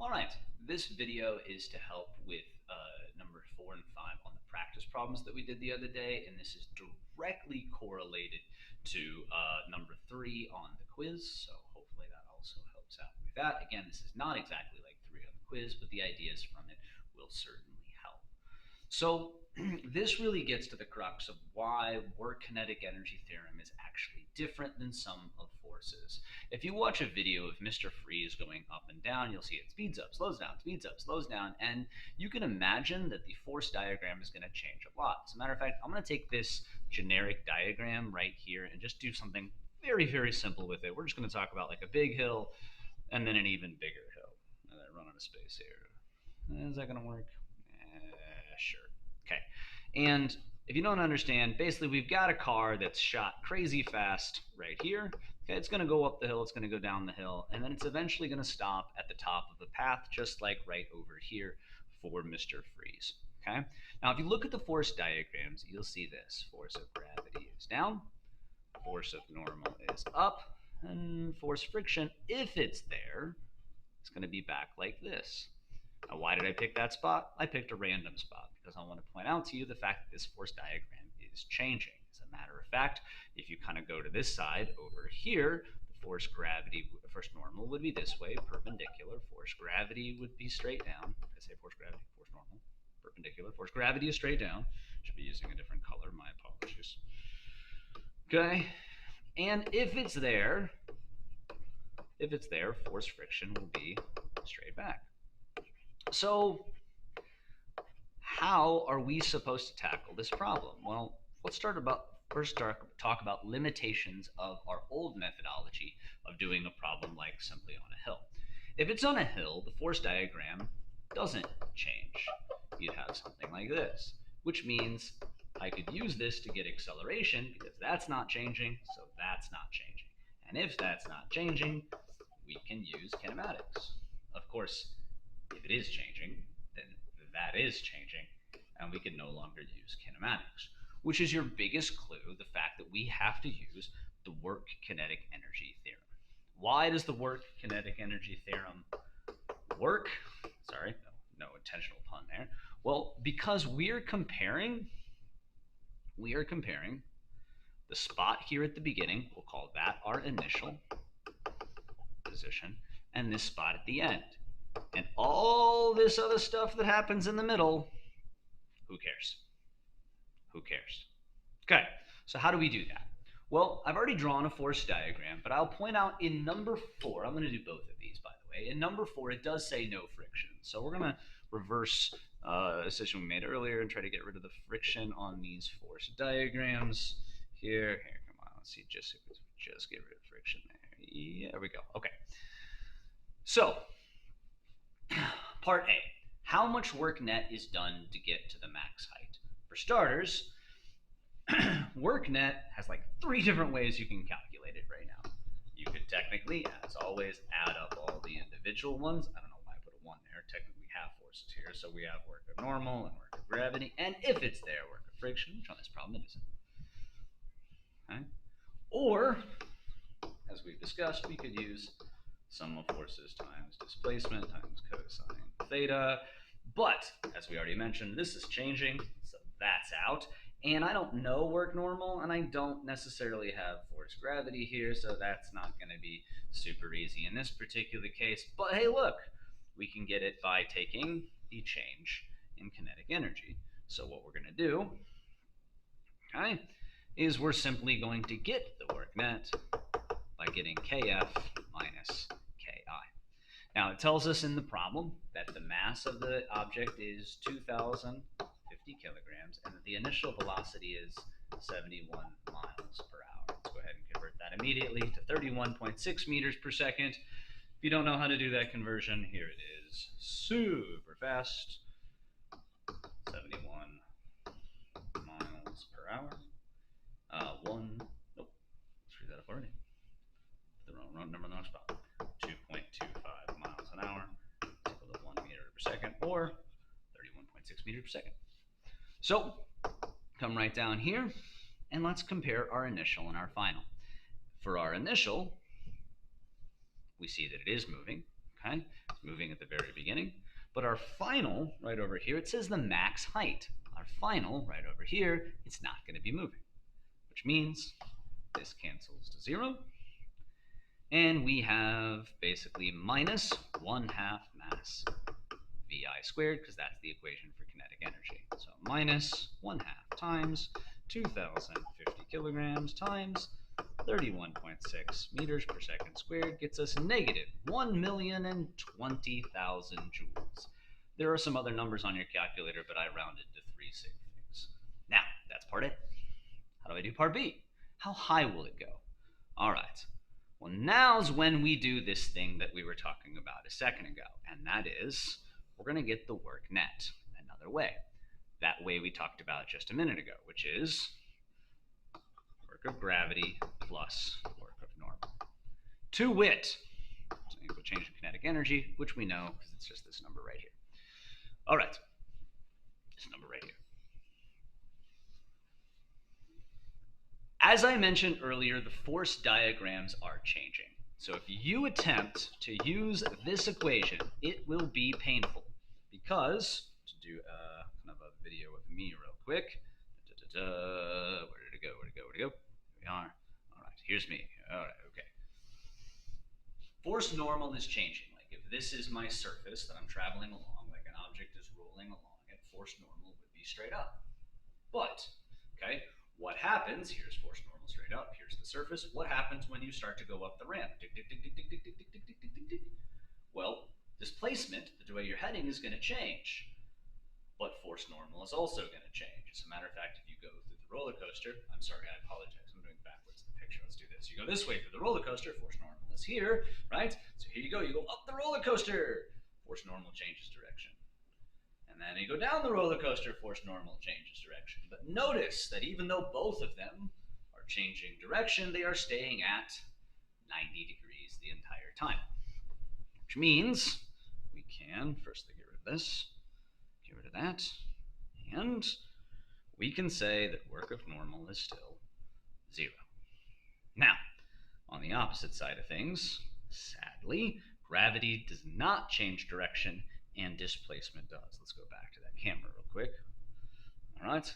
All right, this video is to help with number 4 and 5 on the practice problems that we did the other day, and this is directly correlated to number 3 on the quiz, so hopefully that also helps out with that. Again, this is not exactly like 3 on the quiz, but the ideas from it will certainly help. So this really gets to the crux of why work kinetic energy theorem is actually different than sum of forces. If you watch a video of Mr. Freeze going up and down, you'll see it speeds up, slows down, speeds up, slows down, and you can imagine that the force diagram is going to change a lot. As a matter of fact, I'm going to take this generic diagram right here and just do something very, very simple with it. We're just going to talk about like a big hill and then an even bigger hill. And then run out of space here. Is that going to work? Sure. Okay. And if you don't understand, basically we've got a car that's shot crazy fast right here. Okay, it's going to go up the hill, it's going to go down the hill, and then it's eventually going to stop at the top of the path, just like right over here for Mr. Freeze. Okay. Now, if you look at the force diagrams, you'll see this. Force of gravity is down, force of normal is up, and force friction, if it's there, it's going to be back like this. Now, why did I pick that spot? I picked a random spot because I want to point out to you the fact that this force diagram is changing. As a matter of fact, if you kind of go to this side over here, the force gravity, force normal would be this way, perpendicular. Force gravity would be straight down. Did I say force gravity? Force normal, perpendicular. Force gravity is straight down. Should be using a different color. My apologies. Okay, and if it's there, force friction will be straight back. So how are we supposed to tackle this problem? Well, let's talk about limitations of our old methodology of doing a problem like simply on a hill. If it's on a hill, the force diagram doesn't change. You'd have something like this, which means I could use this to get acceleration because that's not changing, so that's not changing. And if that's not changing, we can use kinematics. Of course, if it is changing, then that is changing, and we can no longer use kinematics, which is your biggest clue, the fact that we have to use the work kinetic energy theorem. Why does the work kinetic energy theorem work? Sorry, no intentional pun there. Well, because we are comparing the spot here at the beginning, we'll call that our initial position, and this spot at the end. And all this other stuff that happens in the middle, who cares? Who cares? Okay, so how do we do that? Well, I've already drawn a force diagram, but I'll point out in number 4, I'm going to do both of these, by the way. In number 4, it does say no friction. So we're going to reverse a decision we made earlier and try to get rid of the friction on these force diagrams. Here, come on, let's see, just get rid of friction there. Yeah, there we go. Okay. So, part A, how much work net is done to get to the max height? For starters, work net has like 3 different ways you can calculate it right now. You could technically, as always, add up all the individual ones. I don't know why I put a 1 there. Technically, we have forces here, so we have work of normal and work of gravity, and if it's there, work of friction, which on this problem it isn't. Okay? Or, as we've discussed, we could use sum of forces times displacement times cosine theta. But, as we already mentioned, this is changing, so that's out. And I don't know work normal, and I don't necessarily have force gravity here, so that's not going to be super easy in this particular case. But hey, look, we can get it by taking the change in kinetic energy. So what we're going to do, okay, is we're simply going to get the work net by getting kf minus ki. Now, it tells us in the problem that the mass of the object is 2,050 kilograms and that the initial velocity is 71 miles per hour. Let's go ahead and convert that immediately to 31.6 meters per second. If you don't know how to do that conversion, here it is. Super fast. 71 miles per hour. Nope, screwed that up already. The wrong number in the wrong spot. 2.25 miles an hour equal to 1 meter per second, or 31.6 meters per second. So, come right down here, and let's compare our initial and our final. For our initial, we see that it is moving. Okay, as moving at the very beginning. But our final, right over here, it says the max height. Our final, right over here, it's not going to be moving, which means this cancels to 0. And we have basically minus 1/2 mass vi squared, because that's the equation for kinetic energy. So minus 1/2 times 2,050 kilograms times 31.6 meters per second squared gets us negative 1,020,000 joules. There are some other numbers on your calculator, but I rounded to 3 sig figs. Now, that's part A. How do I do part B? How high will it go? All right. Well, now's when we do this thing that we were talking about a second ago, and that is we're going to get the work net another way. That way we talked about just a minute ago, which is work of gravity plus work of normal. To wit, so we'll change the kinetic energy, which we know because it's just this number right here. All right, this number right here. As I mentioned earlier, the force diagrams are changing. So if you attempt to use this equation, it will be painful because, to do kind of a video with me real quick, where did it go, Here we are. All right, here's me. All right, okay. Force normal is changing. Like if this is my surface that I'm traveling along, like an object is rolling along it, force normal would be straight up. But, okay, what happens, here's force normal straight up, here's the surface, what happens when you start to go up the ramp? Tick, tick, tick, tick, tick, tick, tick, tick, tick, tick, tick, tick. Well, displacement, the way you're heading, is going to change. But force normal is also going to change. As a matter of fact, if you go through the roller coaster, I'm sorry, I apologize, I'm doing backwards the picture, let's do this. You go this way through the roller coaster, force normal is here, right? So here you go up the roller coaster, force normal changes direction. And then you go down the roller coaster, force normal changes direction. But notice that even though both of them are changing direction, they are staying at 90 degrees the entire time. Which means we can, first get rid of this, get rid of that, and we can say that work of normal is still 0. Now, on the opposite side of things, sadly, gravity does not change direction and displacement does. Let's go back to that camera real quick. All right.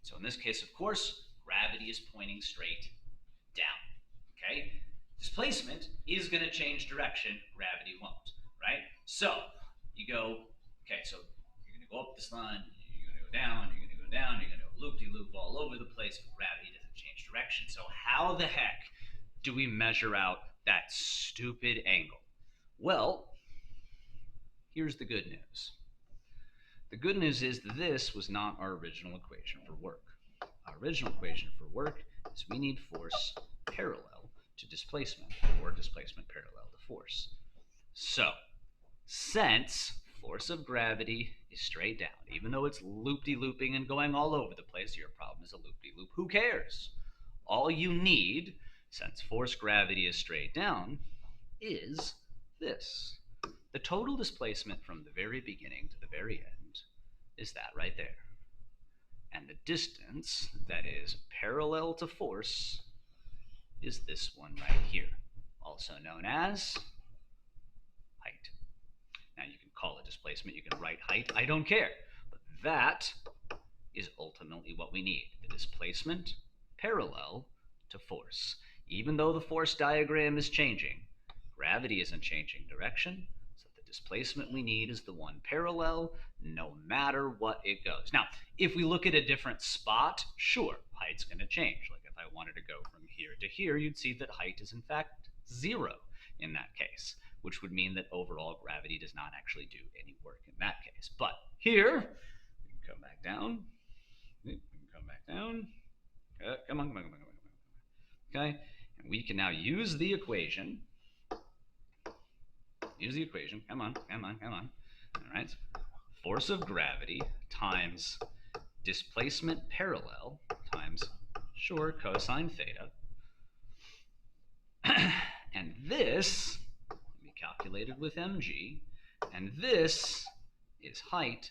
So in this case, of course, gravity is pointing straight down. Okay. Displacement is going to change direction. Gravity won't. Right. So you go. Okay. So you're going to go up this line. You're going to go down. You're going to go down. You're going to go loop-de-loop all over the place. But gravity doesn't change direction. So how the heck do we measure out that stupid angle? Well, here's the good news. The good news is that this was not our original equation for work. Our original equation for work is we need force parallel to displacement, or displacement parallel to force. So, since force of gravity is straight down, even though it's loop-de-looping and going all over the place, your problem is a loop-de-loop, who cares? All you need, since force gravity is straight down, is this. The total displacement from the very beginning to the very end is that right there. And the distance that is parallel to force is this one right here, also known as height. Now you can call it displacement, you can write height, I don't care. But that is ultimately what we need, the displacement parallel to force. Even though the force diagram is changing, gravity isn't changing direction. Displacement we need is the one parallel, no matter what it goes. Now, if we look at a different spot, sure, height's going to change. Like if I wanted to go from here to here, you'd see that height is in fact 0 in that case, which would mean that overall gravity does not actually do any work in that case. But here, we can come back down. We can come back down. Come on. Okay, and we can now use the equation. Use the equation. Come on. All right. Force of gravity times displacement parallel times, sure, cosine theta. And this can be calculated with mg. And this is height.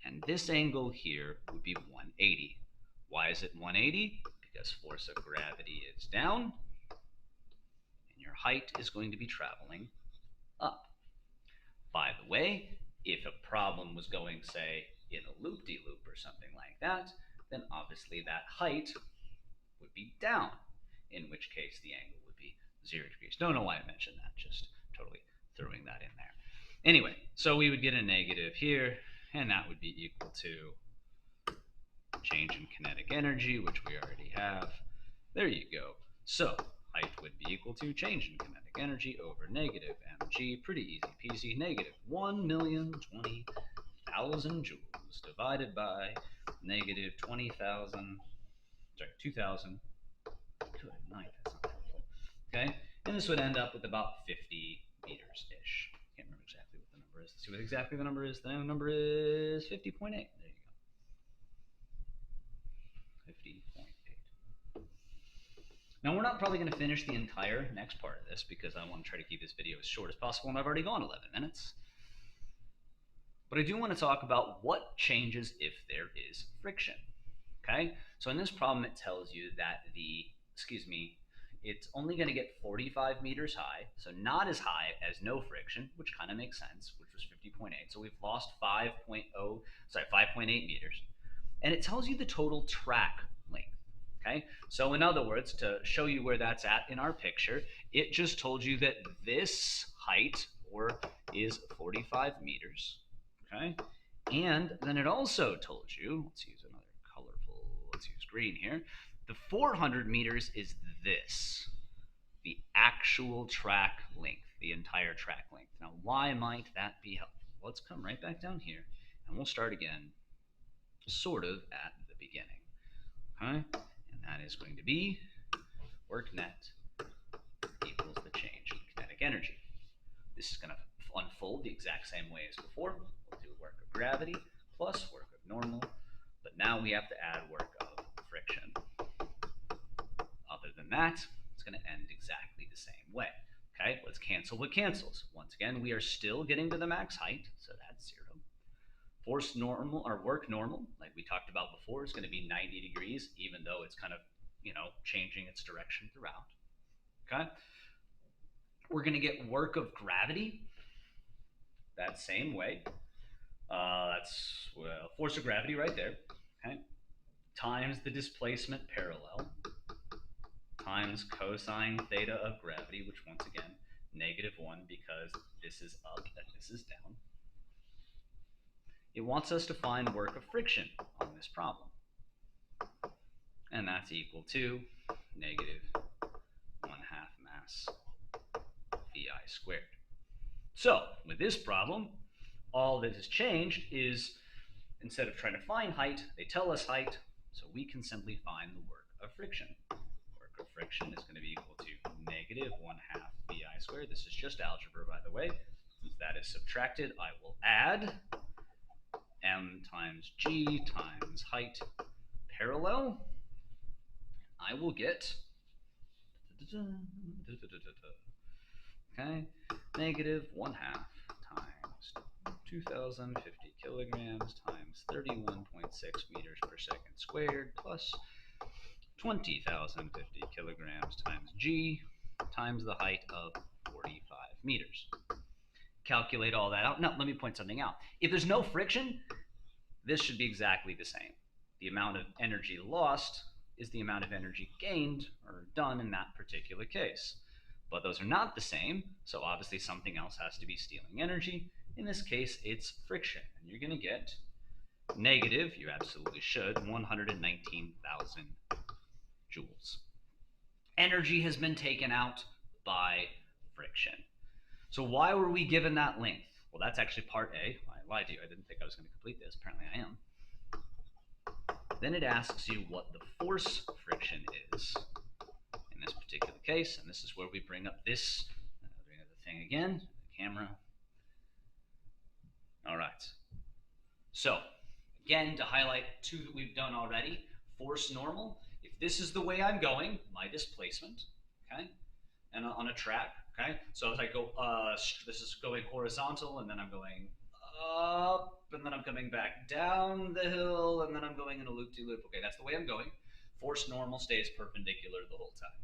And this angle here would be 180. Why is it 180? Because force of gravity is down. And your height is going to be traveling up. By the way, if a problem was going, say, in a loop-de-loop or something like that, then obviously that height would be down, in which case the angle would be 0 degrees. Don't know why I mentioned that, just totally throwing that in there. Anyway, so we would get a negative here, and that would be equal to change in kinetic energy, which we already have. There you go. So height would be equal to change in kinetic energy over negative mg. Pretty easy peasy. Negative 1,020,000 joules divided by negative 20,000, sorry, 2,000. Good night, that's not helpful. Okay, and this would end up with about 50 meters-ish. Can't remember exactly what the number is. Let's see what exactly the number is. The number is 50.8. There you go. 50.8. Now, we're not probably going to finish the entire next part of this because I want to try to keep this video as short as possible, and I've already gone 11 minutes. But I do want to talk about what changes if there is friction. Okay, so in this problem, it tells you that it's only going to get 45 meters high, so not as high as no friction, which kind of makes sense, which was 50.8. So we've lost 5.8 meters. And it tells you the total track length. Okay, so in other words, to show you where that's at in our picture, it just told you that this height is 45 meters. Okay, and then it also told you, let's use another colorful, let's use green here, the 400 meters is this, the actual track length, the entire track length. Now, why might that be helpful? Let's come right back down here, and we'll start again, sort of at the beginning. Okay, and that is going to be work net equals the change in kinetic energy. This is going to unfold the exact same way as before. We'll do work of gravity plus work of normal, but now we have to add work of friction. Other than that, it's going to end exactly the same way. Okay, let's cancel what cancels. Once again, we are still getting to the max height, so that's 0. Force normal, or work normal, like we talked about before, is going to be 90 degrees, even though it's kind of, changing its direction throughout. Okay, we're going to get work of gravity that same way. That's force of gravity right there. Okay, times the displacement parallel times cosine theta of gravity, which once again, -1 because this is up and this is down. It wants us to find work of friction on this problem. And that's equal to -1/2 mass VI squared. So with this problem, all that has changed is instead of trying to find height, they tell us height, so we can simply find the work of friction. Work of friction is going to be equal to -1/2 VI squared. This is just algebra, by the way. Since that is subtracted, I will add m times g times height parallel. I will get okay, -1/2 times 2,050 kilograms times 31.6 meters per second squared plus 20,050 kilograms times g times the height of 45 meters. Calculate all that out. Now, let me point something out. If there's no friction, this should be exactly the same. The amount of energy lost is the amount of energy gained or done in that particular case. But those are not the same, so obviously something else has to be stealing energy. In this case, it's friction. And you're going to get negative, you absolutely should, 119,000 joules. Energy has been taken out by friction. So why were we given that length? Well, that's actually part A. I lied to you. I didn't think I was going to complete this. Apparently I am. Then it asks you what the force friction is in this particular case, and this is where we bring up this, bring up the thing again, the camera. All right. So, again, to highlight 2 that we've done already, force normal. If this is the way I'm going, my displacement, okay, and on a track, okay, so as I go, this is going horizontal, and then I'm going up, and then I'm coming back down the hill, and then I'm going in a loop-de-loop. Okay, that's the way I'm going. Force normal stays perpendicular the whole time.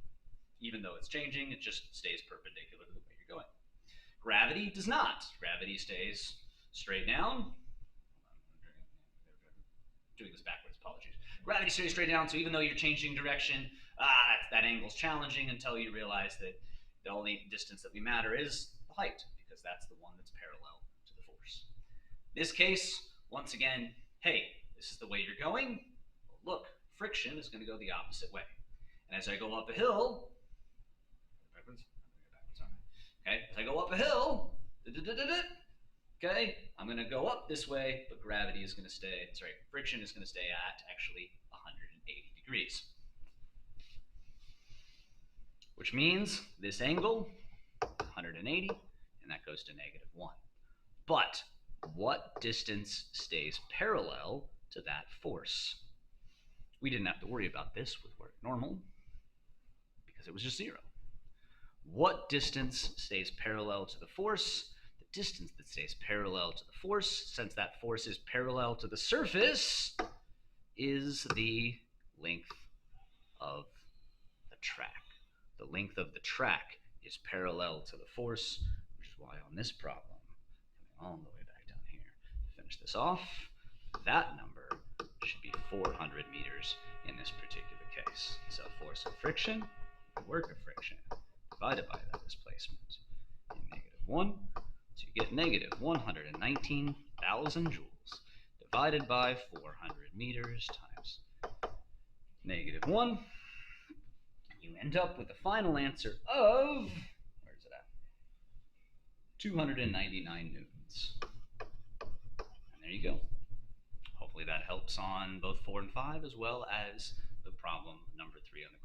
Even though it's changing, it just stays perpendicular to the way you're going. Gravity does not. Gravity stays straight down. Doing this backwards, apologies. Gravity stays straight down, so even though you're changing direction, that angle's challenging until you realize that the only distance that we matter is the height, because that's the one that's parallel to the force. In this case, once again, hey, this is the way you're going. Well, look, friction is going to go the opposite way. And as I go up a hill, okay, as I go up a hill, okay, I'm going to go up this way, but gravity is going to stay, friction is going to stay at actually 180 degrees. Which means this angle, 180, and that goes to -1. But what distance stays parallel to that force? We didn't have to worry about this with work normal because it was just 0. What distance stays parallel to the force? The distance that stays parallel to the force, since that force is parallel to the surface, is the length of the track. The length of the track is parallel to the force, which is why on this problem, coming all the way back down here, to finish this off, that number should be 400 meters in this particular case. So force of friction, work of friction, divided by that displacement in -1. So you get -119,000 joules divided by 400 meters times -1. You end up with a final answer of, where is it at? 299 newtons. And there you go. Hopefully that helps on both 4 and 5, as well as the problem number 3 on the